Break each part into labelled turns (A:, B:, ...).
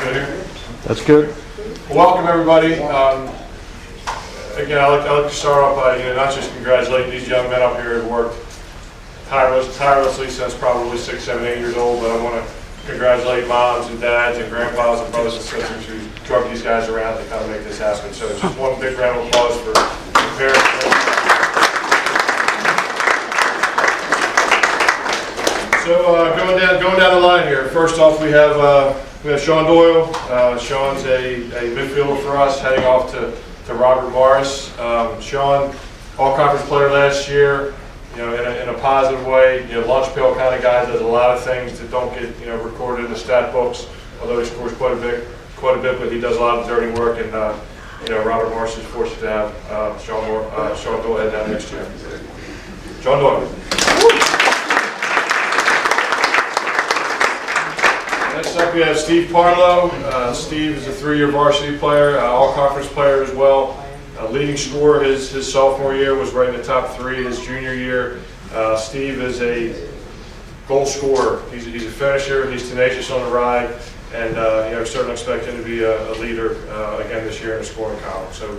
A: Good here?
B: That's good.
A: Well, welcome everybody. Again, I'd like to start off by not just congratulating these young men up here who worked tirelessly since probably 6, 7, 8 years old, but I want to congratulate moms and dads and grandpas and brothers and sisters who drug these guys around to kind of make this happen. So just one big round of applause for the parents. So going down the line here. First off, we have Sean Doyle. Sean's a midfielder for us, heading off to Robert Morris. Sean, all-conference player last year. In a positive way. Lunch pail kind of guy, does a lot of things that don't get recorded in the stat books. Although he scores quite a bit, but he does a lot of dirty work. And Robert Morris is fortunate to have Sean Doyle head down next year. Sean Doyle. Next up we have Steve Parlow. Steve is a 3-year varsity player, all-conference player as well. Leading scorer his sophomore year, was right in the top 3 his junior year. Steve is a goal scorer. He's a finisher. He's tenacious on the ride, and certainly expect him to be a leader again this year in the scoring column. So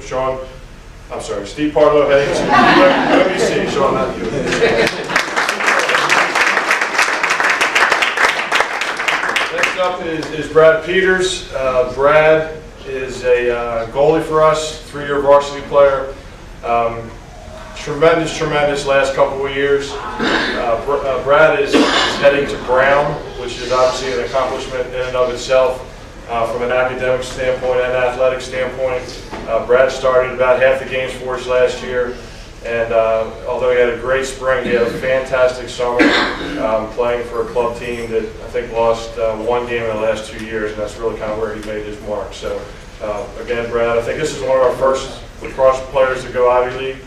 A: Steve Parlow heading to UMBC. Sean, not you. Next up is Brad Peters. Brad is a goalie for us, 3-year varsity player. Tremendous last couple of years. Brad is heading to Brown, which is obviously an accomplishment in and of itself from an academic standpoint and athletic standpoint. Brad started about half the games for us last year, and although he had a great spring, he had a fantastic summer playing for a club team that I think lost 1 game in the last 2 years, and that's really kind of where he made his mark. So again, Brad, I think this is one of our first lacrosse players to go Ivy League.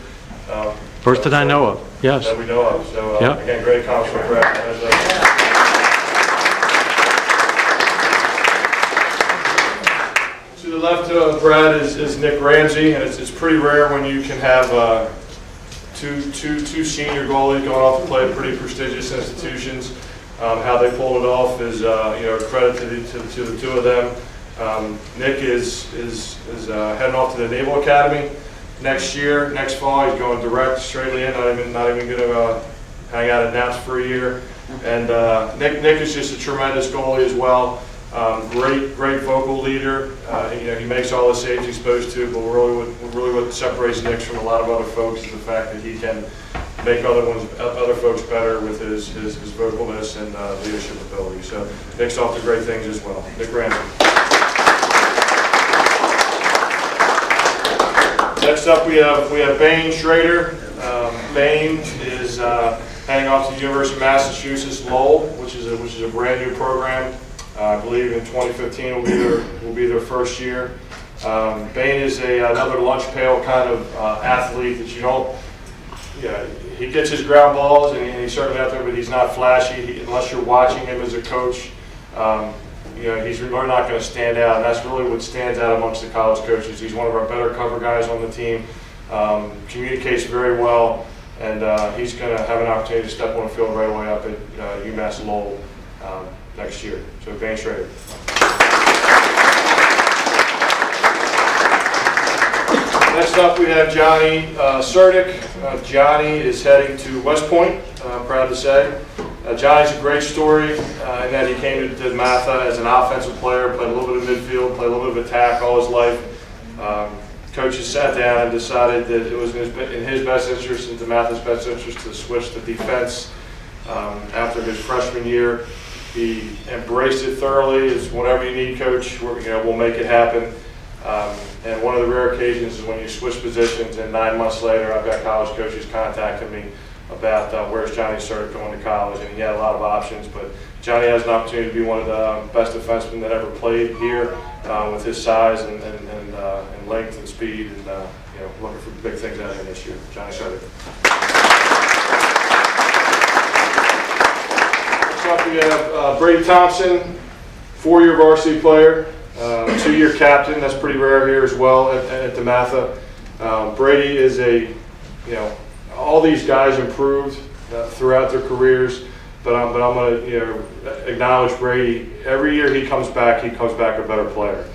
B: First that I know of, yes.
A: That we know of. So
B: Yep.
A: Again, great accomplishment, Brad. To the left of Brad is Nick Ramsey, and it's pretty rare when you can have two senior goalies going off to play at pretty prestigious institutions. How they pulled it off is credit to the two of them. Nick is heading off to the Naval Academy next fall. He's going direct, straightly in, not even going to hang out at Naps for a year. And Nick is just a tremendous goalie as well. Great vocal leader. He makes all the saves he's supposed to, but really what separates Nick from a lot of other folks is the fact that he can make other folks better with his vocalness and leadership ability. So Nick's off to great things as well. Nick Ramsey. Next up we have Bane Schrader. Bane is heading off to the University of Massachusetts Lowell, which is a brand new program. I believe in 2015 will be their first year. Bane is another lunch pail kind of athlete that you don't. He gets his ground balls and he's certainly out there, but he's not flashy. Unless you're watching him as a coach, he's really not going to stand out. And that's really what stands out amongst the college coaches. He's one of our better cover guys on the team. Communicates very well, and he's going to have an opportunity to step on the field right away up at UMass Lowell next year. So Bane Schrader. Next up we have Johnny Serdick. Johnny is heading to West Point, proud to say. Johnny's a great story in that he came to DeMatha as an offensive player, played a little bit of midfield, played a little bit of attack all his life. Coaches sat down and decided that it was in his best interest and DeMatha's best interest to switch to defense after his freshman year. He embraced it thoroughly. It's whatever you need, coach. We'll make it happen. And one of the rare occasions is when you switch positions, and 9 months later, I've got college coaches contacting me about where's Johnny Serdick going to college, and he had a lot of options. But Johnny has an opportunity to be one of the best defensemen that ever played here, with his size and length and speed, and looking for big things out of him this year. Johnny Serdick. We have Brady Thompson, 4-year varsity player, 2-year captain. That's pretty rare here as well at DeMatha. Brady is all these guys improved throughout their careers, I'm going to acknowledge Brady. Every year he comes back a better player.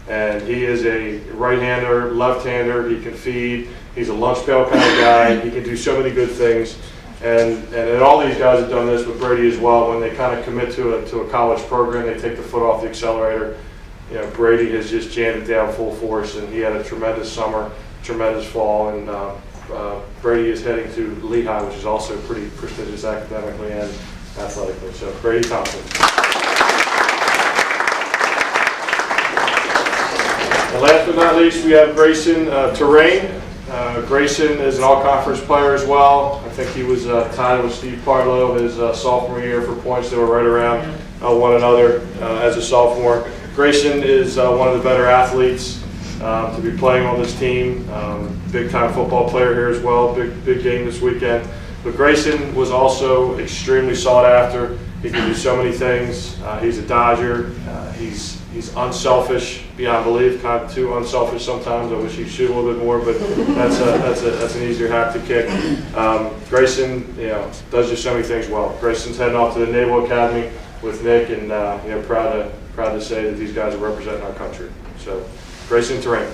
A: And he is a right-hander, left-hander. He can feed. He's a lunch pail kind of guy. He can do so many good things. And all these guys have done this with Brady as well. When they kind of commit to a college program, they take the foot off the accelerator. Brady has just jammed it down full force, and he had a tremendous summer, tremendous fall, and Brady is heading to Lehigh, which is also pretty prestigious academically and athletically. So Brady Thompson. And last but not least, we have Grayson Terrain. Grayson is an all-conference player as well. I think he was tied with Steve Parlow his sophomore year for points. They were right around one another as a sophomore. Grayson is one of the better athletes to be playing on this team. Big-time football player here as well. Big game this weekend. But Grayson was also extremely sought after. He can do so many things. He's a Dodger. He's unselfish beyond belief, kind of too unselfish sometimes. I wish he'd shoot a little bit more, but that's an easier hack to kick. Grayson, does just so many things well. Grayson's heading off to the Naval Academy with Nick, and proud to say that these guys are representing our country. So, Grayson Terrain.